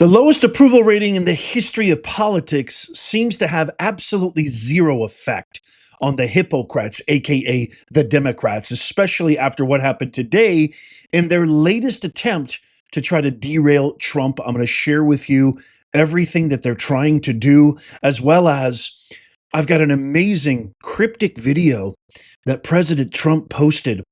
The lowest approval rating in the history of politics seems to have absolutely zero effect on the hypocrites, aka the Democrats, especially after what happened today in their latest attempt to try to derail Trump. I'm going to share with you everything that they're trying to do, as well as I've got an amazing cryptic video that President Trump posted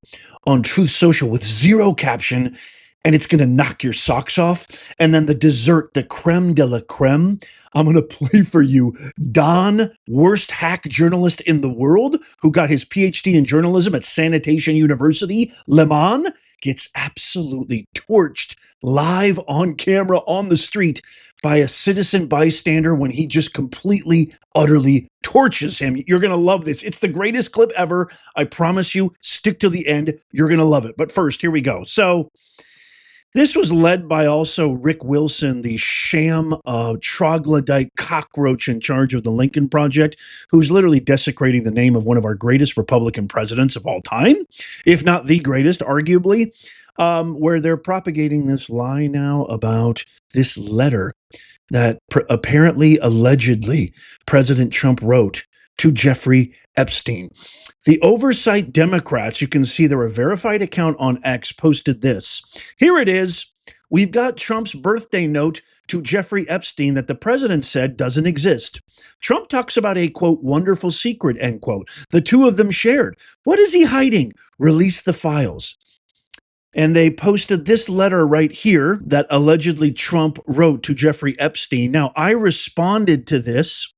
on Truth Social with zero caption, and it's going to knock your socks off. And then the dessert, the creme de la creme, I'm going to play for you Don, worst hack journalist in the world, who got his PhD in journalism at Sanitation University, Le Mans, gets absolutely torched live on camera on the street by a citizen bystander when he just completely, utterly torches him. You're going to love this. It's the greatest clip ever. I promise you, stick to the end. You're going to love it. But first, here we go. So this was led by also Rick Wilson, the sham troglodyte cockroach in charge of the Lincoln Project, who's literally desecrating the name of one of our greatest Republican presidents of all time, if not the greatest, arguably, where they're propagating this lie now about this letter that apparently, allegedly, President Trump wrote to Jeffrey Epstein. The Oversight Democrats, you can see they're a verified account on X, posted this. Here it is. We've got Trump's birthday note to Jeffrey Epstein that the president said doesn't exist. Trump talks about a, quote, wonderful secret, end quote. The two of them shared. What is he hiding? Release the files. And they posted this letter right here that allegedly Trump wrote to Jeffrey Epstein. Now, I responded to this,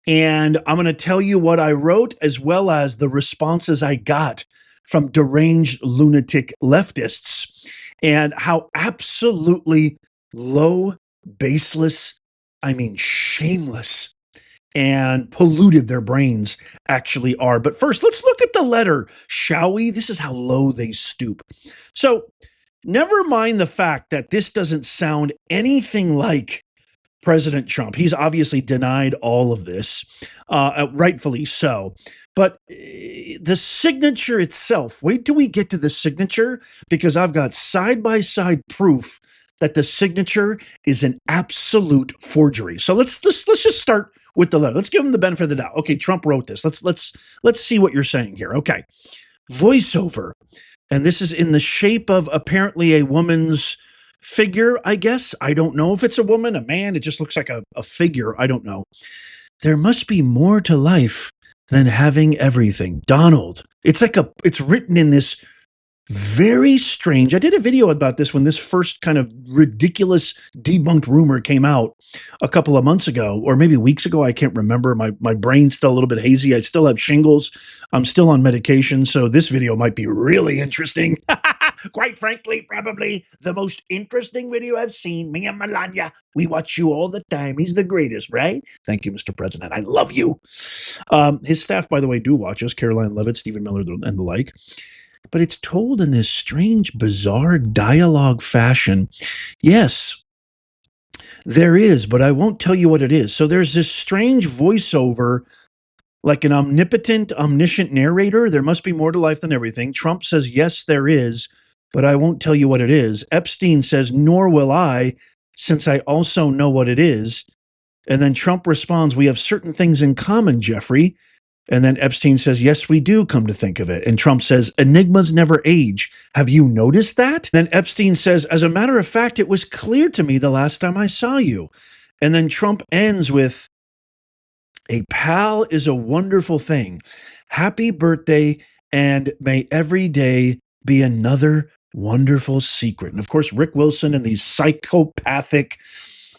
and I'm going to tell you what I wrote, as well as the responses I got from deranged lunatic leftists, and how absolutely low, baseless, I mean shameless, and polluted their brains actually are. But first, let's look at the letter, shall we? This is how low they stoop. So never mind the fact that this doesn't sound anything like President Trump. He's obviously denied all of this, rightfully so. But the signature itself, wait till we get to the signature, because I've got side-by-side proof that the signature is an absolute forgery. So let's just start with the letter. Let's give him the benefit of the doubt. Okay, Trump wrote this. Let's see what you're saying here. Okay, voiceover, and this is in the shape of apparently a woman's figure, I guess. I don't know if it's a woman, a man. It just looks like a figure. I don't know. There must be more to life than having everything. Donald. It's written in this very strange. I did a video about this when this first kind of ridiculous debunked rumor came out a couple of months ago, or maybe weeks ago. I can't remember. My brain's still a little bit hazy. I still have shingles. I'm still on medication. So this video might be really interesting. Quite frankly, probably the most interesting video I've seen. Me and Melania, we watch you all the time. He's the greatest, right? Thank you, Mr. President. I love you. His staff, by the way, do watch us. Caroline Levitt, Stephen Miller, and the like. But it's told in this strange, bizarre dialogue fashion. Yes, there is, but I won't tell you what it is. So there's this strange voiceover, like an omnipotent, omniscient narrator. There must be more to life than everything. Trump says, yes, there is, but I won't tell you what it is. Epstein says, nor will I, since I also know what it is. And then Trump responds, we have certain things in common, Jeffrey. And then Epstein says, yes, we do, come to think of it. And Trump says, enigmas never age. Have you noticed that? Then Epstein says, as a matter of fact, it was clear to me the last time I saw you. And then Trump ends with, a pal is a wonderful thing. Happy birthday, and may every day be another wonderful secret. And of course, Rick Wilson and these psychopathic,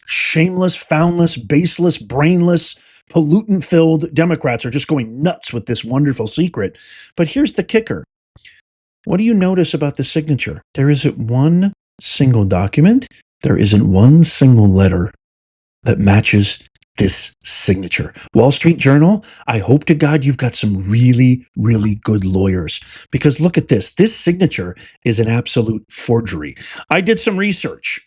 shameless, foundless, baseless, brainless, pollutant-filled Democrats are just going nuts with this wonderful secret. But here's the kicker. What do you notice about the signature? There isn't one single document. There isn't one single letter that matches this signature. Wall Street Journal, I hope to God you've got some really, really good lawyers, because look at this. This signature is an absolute forgery. I did some research.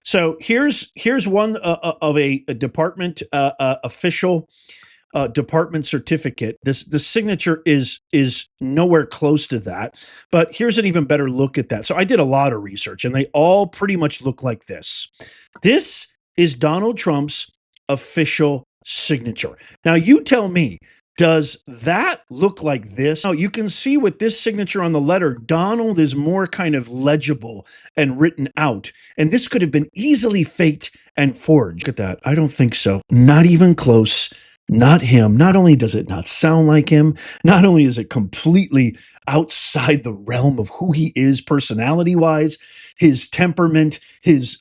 So here's one of a department official department certificate. The signature is nowhere close to that, but here's an even better look at that. So I did a lot of research, and they all pretty much look like this. This is Donald Trump's official signature. Now, you tell me, does that look like this? Now, you can see with this signature on the letter, Donald is more kind of legible and written out. And this could have been easily faked and forged. Look at that. I don't think so. Not even close. Not him. Not only does it not sound like him, not only is it completely outside the realm of who he is personality wise, his temperament, his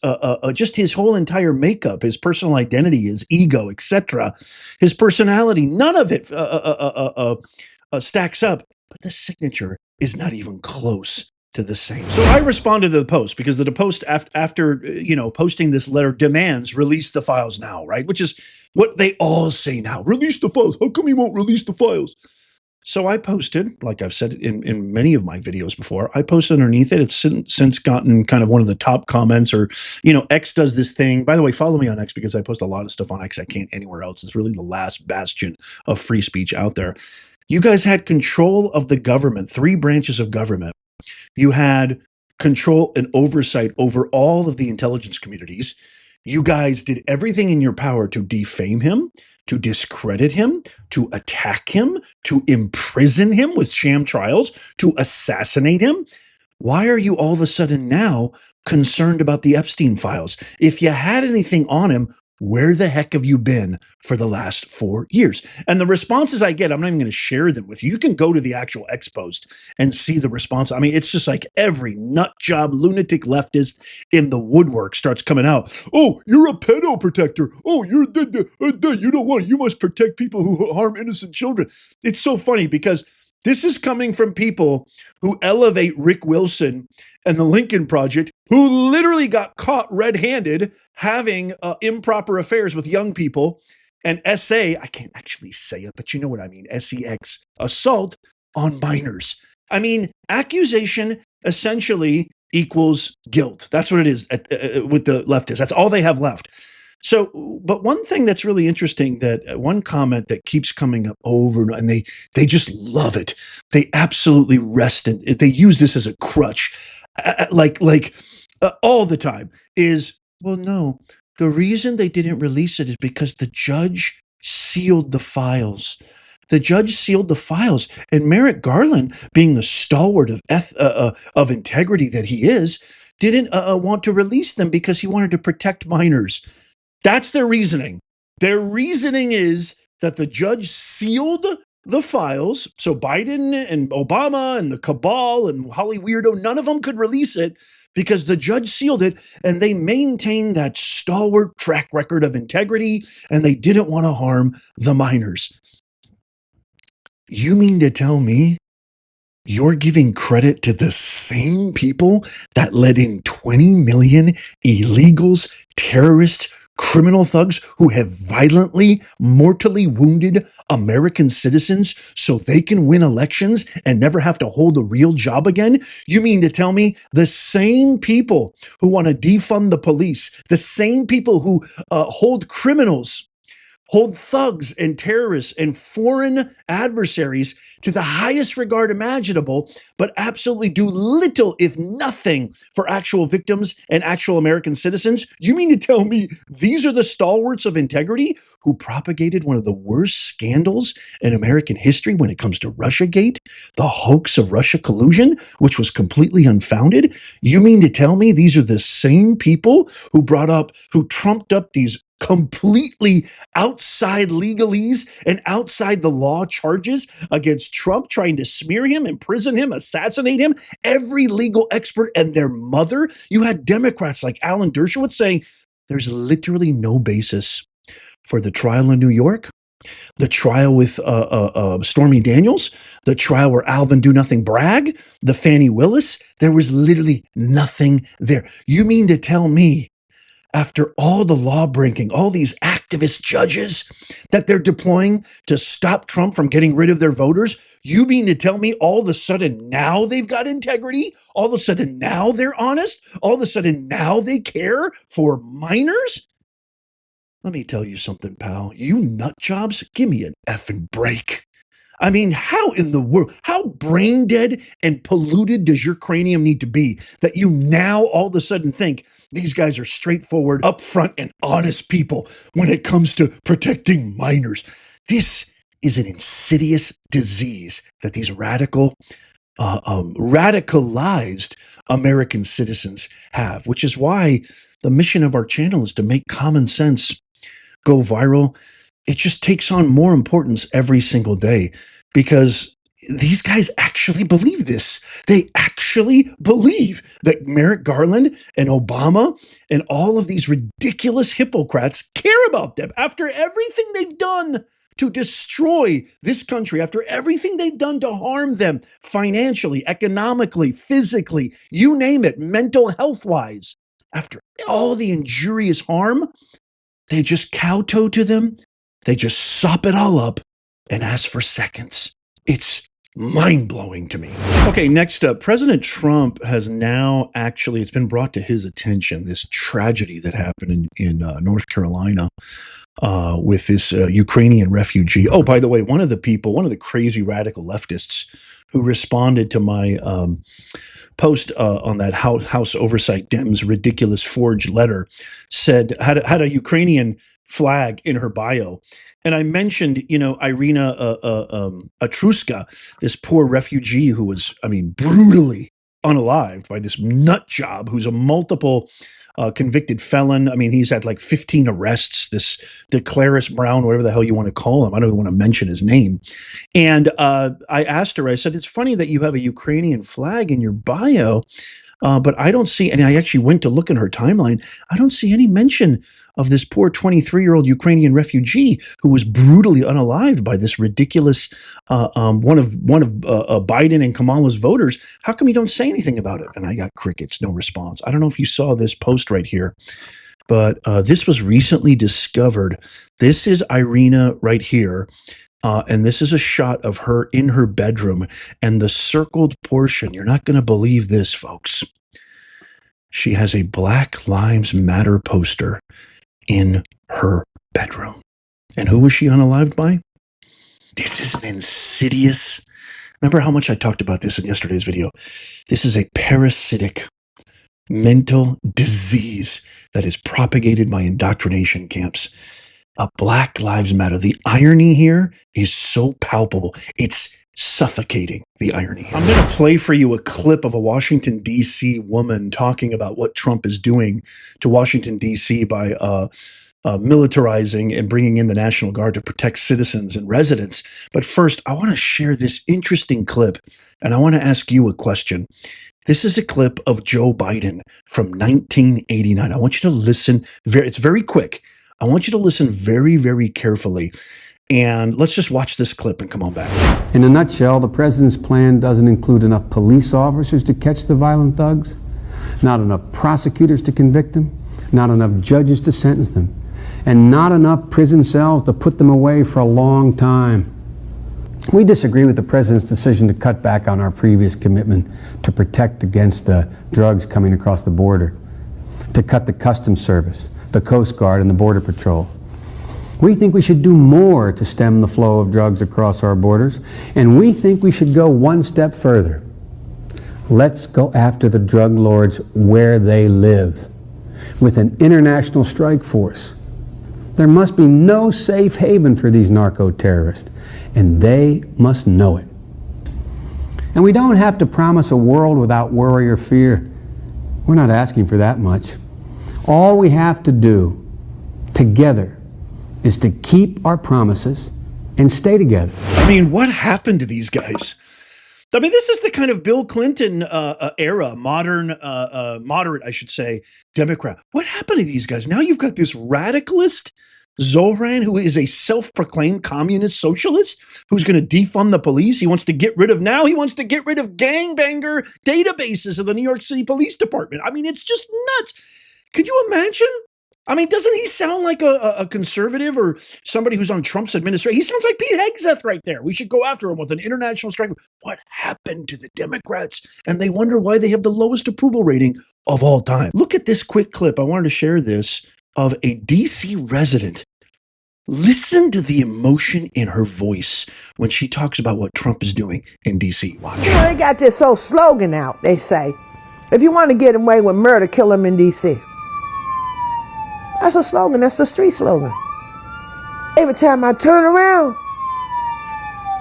just his whole entire makeup, his personal identity, his ego, etc., his personality, none of it stacks up. But the signature is not even close to the same. So I responded to the post because the post after posting this letter demands release the files now, right? Which is what they all say now. Release the files. How come he won't release the files? So I posted, like I've said in many of my videos before, I posted underneath it. It's since gotten kind of one of the top comments, or, X does this thing. By the way, follow me on X because I post a lot of stuff on X I can't anywhere else. It's really the last bastion of free speech out there. You guys had control of the government, 3 branches of government. You had control and oversight over all of the intelligence communities. You guys did everything in your power to defame him, to discredit him, to attack him, to imprison him with sham trials, to assassinate him. Why are you all of a sudden now concerned about the Epstein files? If you had anything on him, where the heck have you been for the last 4 years? And the responses I get, I'm not even going to share them with you. You can go to the actual X post and see the response. I mean, it's just like every nut job, lunatic leftist in the woodwork starts coming out. Oh, you're a pedo protector. Oh, you don't want, you must protect people who harm innocent children. It's so funny because this is coming from people who elevate Rick Wilson and the Lincoln Project, who literally got caught red-handed having improper affairs with young people, and I can't actually say it, but you know what I mean, SEX, assault on minors. I mean, accusation essentially equals guilt. That's what it is with the leftists. That's all they have left. So, but one thing that's really interesting, that one comment that keeps coming up over and they just love it. They absolutely rest in it. They use this as a crutch, all the time, is, well, no, the reason they didn't release it is because the judge sealed the files. The judge sealed the files, and Merrick Garland, being the stalwart of integrity that he is, didn't want to release them because he wanted to protect minors. That's their reasoning. Their reasoning is that the judge sealed the files, so Biden and Obama and the cabal and Holly Weirdo, none of them could release it because the judge sealed it, and they maintained that stalwart track record of integrity, and they didn't want to harm the minors. You mean to tell me you're giving credit to the same people that let in 20 million illegals, terrorists, criminal thugs who have violently, mortally wounded American citizens so they can win elections and never have to hold a real job again? You mean to tell me the same people who want to defund the police, the same people who hold criminals, hold thugs and terrorists and foreign adversaries to the highest regard imaginable, but absolutely do little, if nothing, for actual victims and actual American citizens? You mean to tell me these are the stalwarts of integrity who propagated one of the worst scandals in American history when it comes to Russiagate, the hoax of Russia collusion, which was completely unfounded? You mean to tell me these are the same people who trumped up these completely outside legalese and outside the law charges against Trump, trying to smear him, imprison him, assassinate him? Every legal expert and their mother. You had Democrats like Alan Dershowitz saying there's literally no basis for the trial in New York, the trial with Stormy Daniels, the trial where Alvin Do Nothing Bragg, the Fannie Willis. There was literally nothing there. You mean to tell me, after all the law breaking, all these activist judges that they're deploying to stop Trump from getting rid of their voters, you mean to tell me all of a sudden now they've got integrity? All of a sudden now they're honest? All of a sudden now they care for minors? Let me tell you something, pal. You nut jobs, give me an effing break. I mean, how in the world, how brain dead and polluted does your cranium need to be that you now all of a sudden think these guys are straightforward, upfront, and honest people when it comes to protecting minors? This is an insidious disease that these radicalized American citizens have, which is why the mission of our channel is to make common sense go viral. It just takes on more importance every single day because these guys actually believe this. They actually believe that Merrick Garland and Obama and all of these ridiculous hypocrites care about them after everything they've done to destroy this country, after everything they've done to harm them financially, economically, physically, you name it, mental health wise. After all the injurious harm, they just kowtow to them. They just sop it all up and ask for seconds. It's mind-blowing to me. Okay, next up, President Trump has now actually, it's been brought to his attention, this tragedy that happened in North Carolina with this Ukrainian refugee. Oh, by the way, one of the crazy radical leftists who responded to my post on that House Oversight Dems ridiculous forged letter said, had a Ukrainian flag in her bio. And I mentioned, Irina Atruska, this poor refugee who was, brutally unalived by this nut job who's a multiple convicted felon. I mean, he's had like 15 arrests, this DeClaris Brown, whatever the hell you want to call him. I don't even want to mention his name. And I asked her, I said, it's funny that you have a Ukrainian flag in your bio, but I don't see, and I actually went to look in her timeline, I don't see any mention of this poor 23-year-old Ukrainian refugee who was brutally unalived by this ridiculous one of Biden and Kamala's voters. How come you don't say anything about it? And I got crickets, no response. I don't know if you saw this post right here, but this was recently discovered. This is Irina right here. And this is a shot of her in her bedroom, and the circled portion, you're not going to believe this, folks. She has a Black Lives Matter poster in her bedroom. And who was she unalived by? This is an insidious, remember how much I talked about this in yesterday's video? This is a parasitic mental disease that is propagated by indoctrination camps. A Black Lives Matter. The irony here is so palpable. It's suffocating, the irony. I'm going to play for you a clip of a Washington, D.C. woman talking about what Trump is doing to Washington, D.C. by militarizing and bringing in the National Guard to protect citizens and residents. But first, I want to share this interesting clip, and I want to ask you a question. This is a clip of Joe Biden from 1989. I want you to listen. It's very quick. I want you to listen very, very carefully. And let's just watch this clip and come on back. In a nutshell, the president's plan doesn't include enough police officers to catch the violent thugs, not enough prosecutors to convict them, not enough judges to sentence them, and not enough prison cells to put them away for a long time. We disagree with the president's decision to cut back on our previous commitment to protect against drugs coming across the border, to cut the Customs Service, the Coast Guard, and the Border Patrol. We think we should do more to stem the flow of drugs across our borders, and we think we should go one step further. Let's go after the drug lords where they live, with an international strike force. There must be no safe haven for these narco-terrorists, and they must know it. And we don't have to promise a world without worry or fear. We're not asking for that much. All we have to do together is to keep our promises and stay together. I mean, what happened to these guys? I mean, this is the kind of Bill Clinton era, moderate, I should say, Democrat. What happened to these guys? Now you've got this radicalist Zohran, who is a self-proclaimed communist socialist, who's going to defund the police. He wants to get rid of gangbanger databases of the New York City Police Department. I mean, it's just nuts. Could you imagine? I mean, doesn't he sound like a conservative or somebody who's on Trump's administration? He sounds like Pete Hegseth right there. We should go after him with an international strike. What happened to the Democrats? And they wonder why they have the lowest approval rating of all time. Look at this quick clip. I wanted to share this of a D.C. resident Listen to the emotion in her voice when she talks about what Trump is doing in D.C. Watch. You know, they got this old slogan out. They say, if you want to get away with murder, kill him in D.C. That's a slogan. That's the street slogan. Every time I turn around,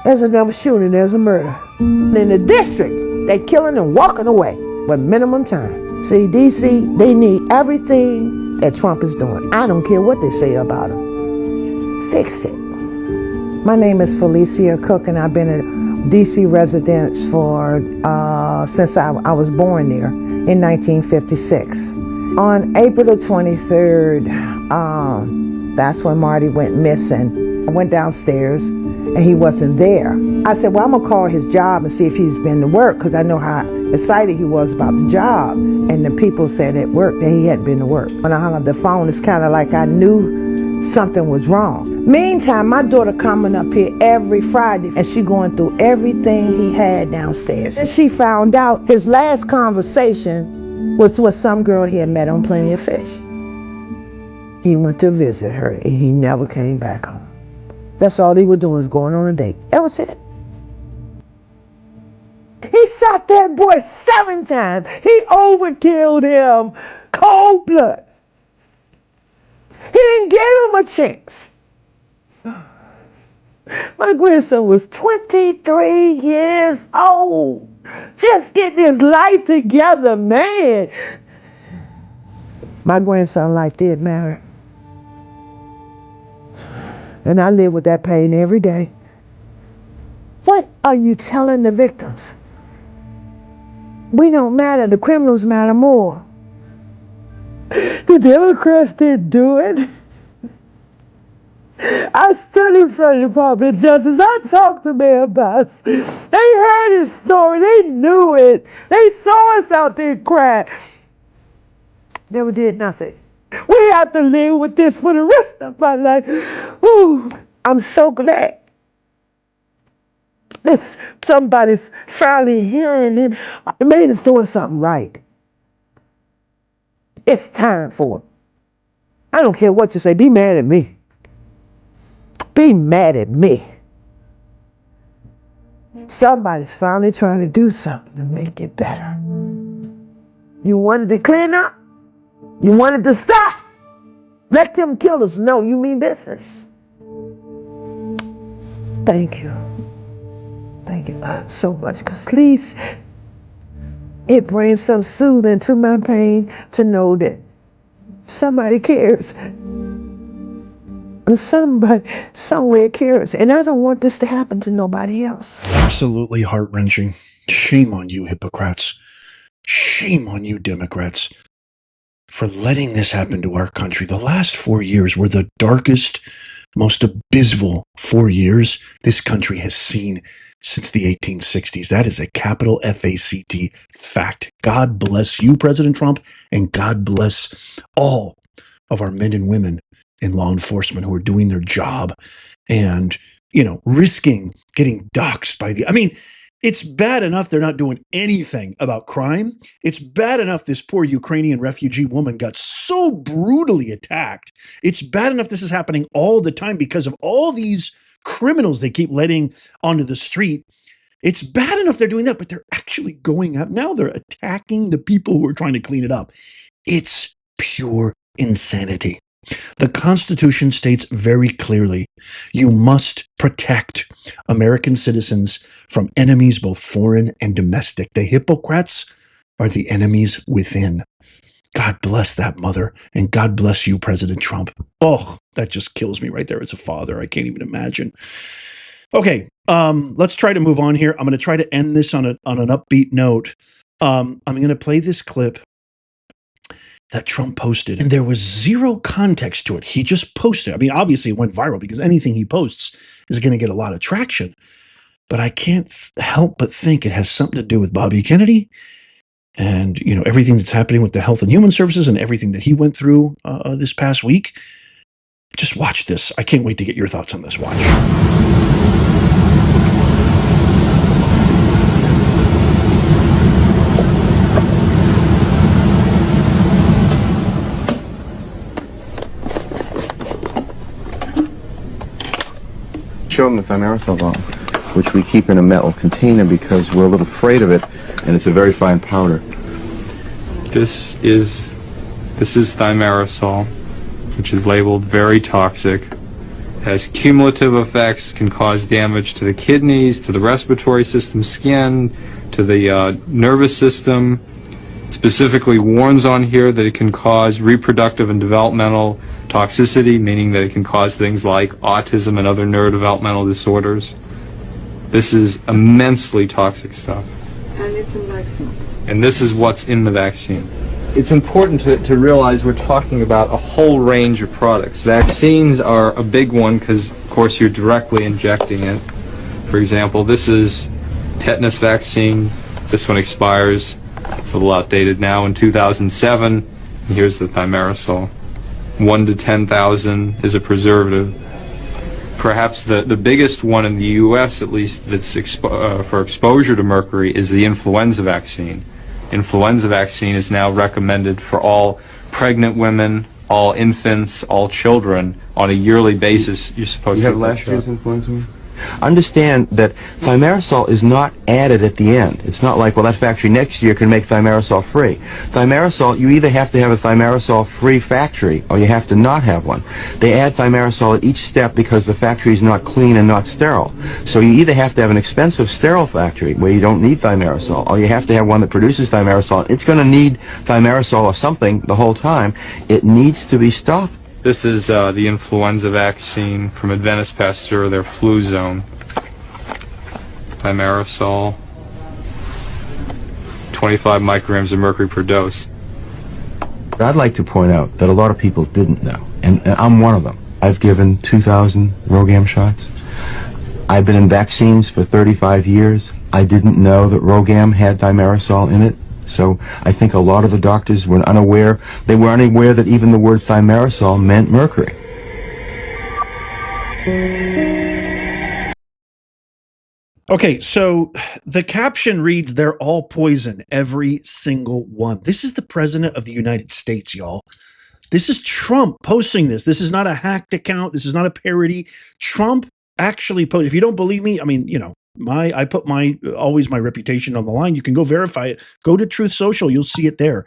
there's another shooting, there's a murder. In the district, they killing and walking away with minimum time. See, D.C., they need everything that Trump is doing. I don't care what they say about him. Fix it. My name is Felicia Cook, and I've been a D.C. resident for since I was born there in 1956. On April the 23rd, that's when Marty went missing. I went downstairs, and he wasn't there. I said, well, I'm gonna call his job and see if he's been to work, because I know how excited he was about the job. And the people said at work that he hadn't been to work. When I hung up the phone, it's kind of like I knew something was wrong. Meantime, my daughter coming up here every Friday, and she going through everything he had downstairs. And she found out his last conversation was with some girl he had met on Plenty of Fish. He went to visit her, and he never came back home. That's all he was doing, was going on a date. That was it. He shot that boy 7 times. He overkilled him. Cold blood. He didn't give him a chance. My grandson was 23 years old. Just getting his life together, man. My grandson's life did matter. And I live with that pain every day. What are you telling the victims? We don't matter. The criminals matter more. The Democrats didn't do it. I stood in front of the Department of Justice. I talked to Mayor Bass. They heard his story. They knew it. They saw us out there crying. Never did nothing. We have to live with this for the rest of my life. Ooh, I'm so glad. Somebody's finally hearing it. The man is doing something right. It's time for it. I don't care what you say. Be mad at me. Be mad at me. Somebody's finally trying to do something to make it better. You wanted to clean up? You wanted to stop? Let them kill us. No, you mean business. Thank you. Thank you so much. Because at least it brings some soothing to my pain to know that somebody cares. And somebody somewhere cares. And I don't want this to happen to nobody else. Absolutely heart-wrenching. Shame on you, hypocrites. Shame on you, Democrats, for letting this happen to our country. The last 4 years were the darkest, most abysmal 4 years this country has seen since the 1860s. That is a capital F-A-C-T fact. God bless you, President Trump, and God bless all of our men and women in law enforcement who are doing their job and, risking getting doxxed by it's bad enough they're not doing anything about crime. It's bad enough this poor Ukrainian refugee woman got so brutally attacked. It's bad enough this is happening all the time because of all these criminals they keep letting onto the street. It's bad enough they're doing that, but they're actually going up. Now they're attacking the people who are trying to clean it up. It's pure insanity. The Constitution states very clearly, you must protect American citizens from enemies, both foreign and domestic. The hypocrites are the enemies within. God bless that mother, and God bless you, President Trump. Oh, that just kills me right there as a father. I can't even imagine. Okay, let's try to move on here. I'm going to try to end this on an upbeat note. I'm going to play this clip that Trump posted, and there was zero context to it. He just posted. Obviously it went viral because anything he posts is going to get a lot of traction, but I can't help but think it has something to do with Bobby Kennedy and, everything that's happening with the Health and Human Services and everything that he went through this past week. Just watch this. I can't wait to get your thoughts on this. Watch. show them the thimerosal bottle, which we keep in a metal container because we're a little afraid of it, and it's a very fine powder. This is thimerosal, which is labeled very toxic. Has cumulative effects, can cause damage to the kidneys, to the respiratory system, skin, to the nervous system. Specifically warns on here that it can cause reproductive and developmental toxicity, meaning that it can cause things like autism and other neurodevelopmental disorders. This is immensely toxic stuff. And it's a vaccine. And this is what's in the vaccine. It's important to realize we're talking about a whole range of products. Vaccines are a big one because, of course, you're directly injecting it. For example, this is tetanus vaccine. This one expires, it's a little outdated now, in 2007. And here's the thimerosal. 1 to 10,000 is a preservative. Perhaps the biggest one in the U.S., at least, that's for exposure to mercury is the influenza vaccine. Influenza vaccine is now recommended for all pregnant women, all infants, all children on a yearly basis. You're supposed You to have last year's influenza? Understand that thimerosal is not added at the end. It's not like, well, that factory next year can make thimerosal free. Thimerosal, you either have to have a thimerosal free factory or you have to not have one. They add thimerosal at each step because the factory is not clean and not sterile. So you either have to have an expensive sterile factory where you don't need thimerosal, or you have to have one that produces thimerosal. It's going to need thimerosal or something the whole time. It needs to be stopped. This is the influenza vaccine from Adventist Pasteur, their flu zone. Thimerosal, 25 micrograms of mercury per dose. I'd like to point out that a lot of people didn't know, and I'm one of them. I've given 2,000 Rogam shots. I've been in vaccines for 35 years. I didn't know that Rogam had thimerosal in it. So I think a lot of the doctors were unaware. They were unaware that even the word thimerosal meant mercury. Okay, so the caption reads, "They're all poison, every single one." This is the president of the United States, y'all. This is Trump posting this. This is not a hacked account. This is not a parody. Trump actually posted. If you don't believe me, I mean, you know, I put always my reputation on the line. You can go verify it. Go to Truth Social. You'll see it there.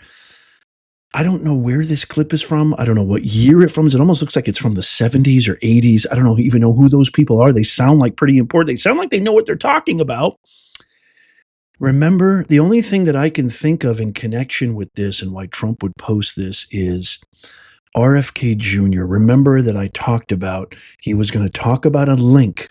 I don't know where this clip is from. I don't know what year it's from. It almost looks like it's from the 70s or 80s. I don't even know who those people are. They sound like pretty important. They sound like they know what they're talking about. Remember, the only thing that I can think of in connection with this and why Trump would post this is RFK Jr. Remember that I talked about, he was going to talk about a link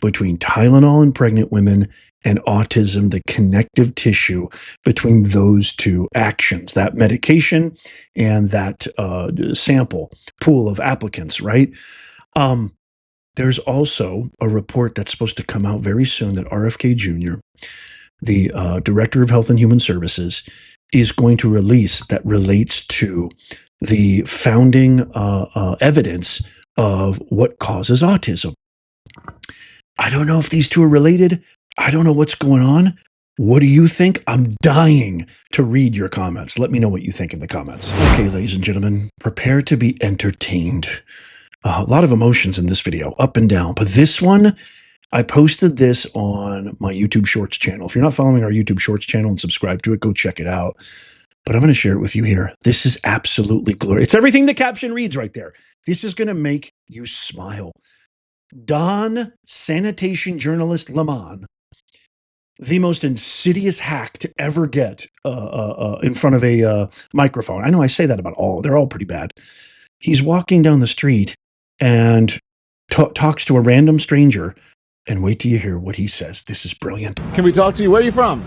between Tylenol in pregnant women and autism, the connective tissue between those two actions, that medication and that sample pool of applicants, right? There's also a report that's supposed to come out very soon that RFK Jr., the Director of Health and Human Services, is going to release that relates to the founding evidence of what causes autism. I don't know if these two are related. I don't know what's going on. What do you think? I'm dying to read your comments. Let me know what you think in the comments. Okay, ladies and gentlemen, prepare to be entertained. A lot of emotions in this video, up and down. But this one, I posted this on my YouTube Shorts channel. If you're not following our YouTube Shorts channel and subscribe to it, go check it out. But I'm going to share it with you here. This is absolutely glorious. It's everything the caption reads right there. This is going to make you smile. Don sanitation journalist Lamont, the most insidious hack to ever get in front of a microphone. I know I say that about all. They're all pretty bad. He's walking down the street and talks to a random stranger. And wait till you hear what he says. This is brilliant. Can we talk to you? Where are you from?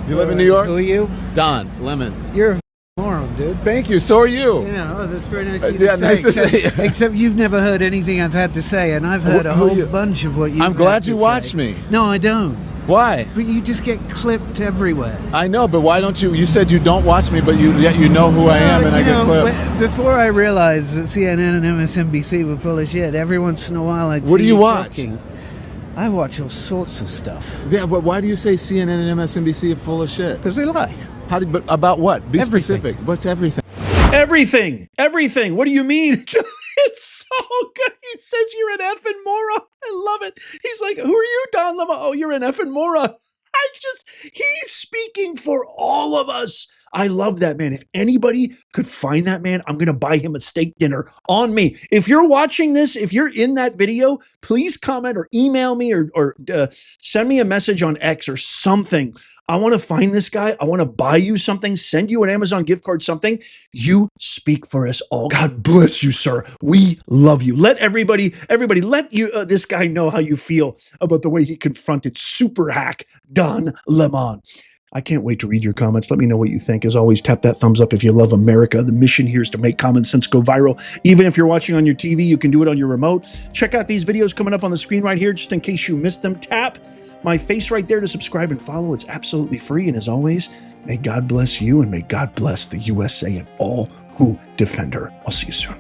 Do you live in New York? Who are you? Don Lemon. You're a moron, dude. Thank you. So are you. Yeah, oh, that's very nice of you to yeah, say. nice to see you. Except you've never heard anything I've had to say, and I've heard a whole bunch of what you've I'm glad had to you watched say. me. No, I don't. Why? But you just get clipped everywhere. I know, but why don't you? You said you don't watch me, but yet you know who I am, and I get clipped. Before I realized that CNN and MSNBC were full of shit, every once in a while I'd see What do you watch? talking. I watch all sorts of stuff. Yeah, but why do you say CNN and MSNBC are full of shit? Because they lie. But about what? Be Everything. specific. What's everything? Everything. Everything. What do you mean? It's so good. He says you're an effing moron. I love it. He's like, who are you, Don Lemon? Oh, you're an effing moron. He's speaking for all of us. I love that man. If anybody could find that man, I'm going to buy him a steak dinner on me. If you're watching this, if you're in that video, please comment or email me or send me a message on X or something. I want to find this guy. I want to buy you something, send you an Amazon gift card, something. You speak for us all. God bless you, sir. We love you. Let everybody let you this guy know how you feel about the way he confronted super hack Don Lemon. I can't wait to read your comments. Let me know what you think. As always, tap that thumbs up if you love America. The mission here is to make common sense go viral. Even if you're watching on your TV, you can do it on your remote. Check out these videos coming up on the screen right here, just in case you missed them. Tap my face right there to subscribe and follow. It's absolutely free. And as always, may God bless you and may God bless the USA and all who defend her. I'll see you soon.